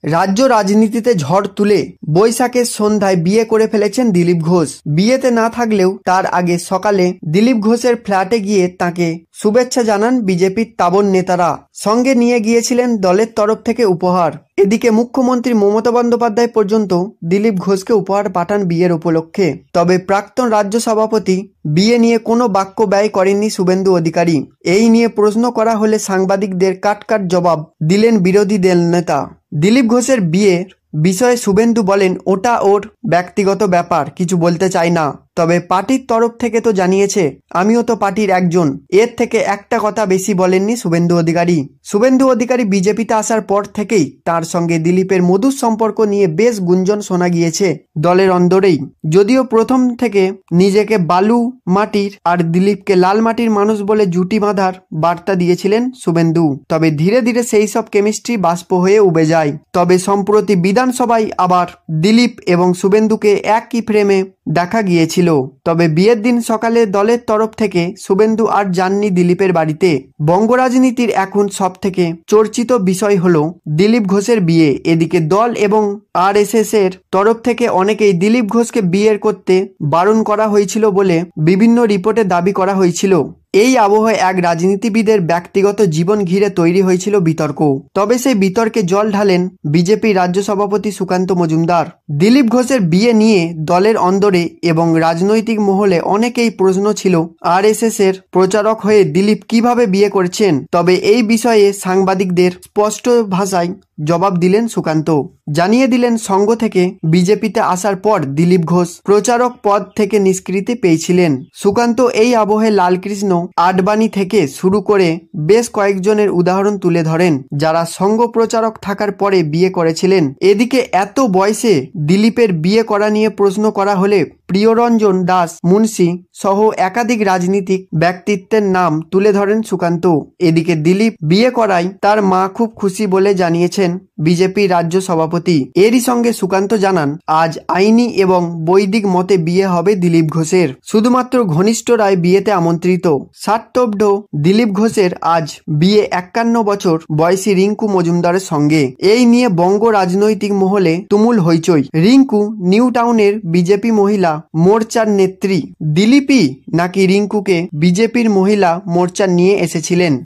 রাজ্য রাজনীতিতে ঝড় তুলে বৈশাখের সন্ধ্যায় বিয়ে করে ফেলেছেন দিলীপ ঘোষ। বিয়েতে না থাকলেও তার আগে সকালে দিলীপ ঘোষের ফ্ল্যাটে গিয়ে তাকে শুভেচ্ছা জানান বিজেপির তাবড় নেতারা। সঙ্গে নিয়ে গিয়েছিলেন দলের তরফ থেকে উপহার। এদিকে মুখ্যমন্ত্রী মমতা বন্দ্যোপাধ্যায় পর্যন্ত দিলীপ ঘোষকে উপহার পাঠান বিয়ের উপলক্ষে। তবে প্রাক্তন রাজ্য সভাপতি বিয়ে নিয়ে কোনো বাক্য ব্যয় করেননি শুভেন্দু অধিকারী। এই নিয়ে প্রশ্ন করা হলে সাংবাদিকদের কাট জবাব দিলেন বিরোধী দল নেতা। দিলীপ ঘোষের বিয়ের বিষয়ে শুভেন্দু বলেন, ওটা ওর ব্যক্তিগত ব্যাপার, কিছু বলতে চাই না। তবে পার্টির তরফ থেকে তো জানিয়েছে, আমিও তো পার্টির একজন। এর থেকে একটা কথা বেশি বলেননি শুভেন্দু অধিকারী। শুভেন্দু অধিকারী বিজেপিতে আসার পর থেকেই তার সঙ্গে দিলীপের মধুর সম্পর্ক নিয়ে বেশ গুঞ্জন শোনা গিয়েছে দলের অন্দরেই। যদিও প্রথম থেকে নিজেকে বালু মাটির আর দিলীপকে লাল মাটির মানুষ বলে জুটি বাঁধার বার্তা দিয়েছিলেন শুভেন্দু। তবে ধীরে ধীরে সেই সব কেমিস্ট্রি বাষ্প হয়ে উবে যায়। তবে সম্প্রতি বিধানসভায় আবার দিলীপ এবং শুভেন্দুকে একই ফ্রেমে দেখা গিয়েছিল। তবে বিয়ের দিন সকালে দলের তরফ থেকে শুভেন্দু আর যাননি দিলীপের বাড়িতে। বঙ্গ রাজনীতির এখন সব থেকে চর্চিত বিষয় হলো দিলীপ ঘোষের বিয়ে। এদিকে দল এবং আরএসএস এর তরফ থেকে অনেকেই দিলীপ ঘোষকে বিয়ে করতে বারণ করা হয়েছিল বলে বিভিন্ন রিপোর্টে দাবি করা হয়েছিল। এই আবহে এক রাজনীতিবিদের ব্যক্তিগত জীবন ঘিরে তৈরি হয়েছিল বিতর্ক। তবে সেই বিতর্কে জল ঢালেন বিজেপি রাজ্য সভাপতি সুকান্ত মজুমদার। দিলীপ ঘোষের বিয়ে নিয়ে দলের অন্দরে এবং রাজনৈতিক মহলে অনেকেই প্রশ্ন ছিল, আরএসএস এর প্রচারক হয়ে দিলীপ কিভাবে বিয়ে করছেন। তবে এই বিষয়ে সাংবাদিকদের স্পষ্ট ভাষায় জবাব দিলেন সুকান্ত। জানিয়ে দিলেন, সংঘ থেকে বিজেপিতে আসার পর দিলীপ ঘোষ প্রচারক পদ থেকে নিষ্কৃতি পেয়েছিলেন। সুকান্ত এই আবহে লালকৃষ্ণ আডবাণী থেকে শুরু করে বেশ কয়েকজনের উদাহরণ তুলে ধরেন, যারা সংঘ প্রচারক থাকার পরে বিয়ে করেছিলেন। এদিকে এত বয়সে দিলীপের বিয়ে করা নিয়ে প্রশ্ন করা হলে প্রিয়রঞ্জন দাস মুন্সি সহ একাধিক রাজনীতিক ব্যক্তিত্বের নাম তুলে ধরেন সুকান্ত। এদিকে দিলীপ বিয়ে করায় তার মা খুব খুশি বলে জানিয়েছেন বিজেপি রাজ্য সভাপতি। এরই সঙ্গে সুকান্ত জানান, আজ আইনি এবং বৈদিক মতে বিয়ে হবে দিলীপ ঘোষের। শুধুমাত্র ঘনিষ্ঠরাই বিয়েতে আমন্ত্রিত। ষাট্যব্দ দিলীপ ঘোষের আজ বিয়ে 51 বছর বয়সী রিঙ্কু মজুমদারের সঙ্গে। এই নিয়ে বঙ্গ রাজনৈতিক মহলে তুমুল হইচই। রিঙ্কু নিউ টাউনের বিজেপি মহিলা মোর্চার নেত্রী। দিলীপই নাকি রিঙ্কুকে বিজেপির মহিলা মোর্চা নিয়ে এসেছিলেন।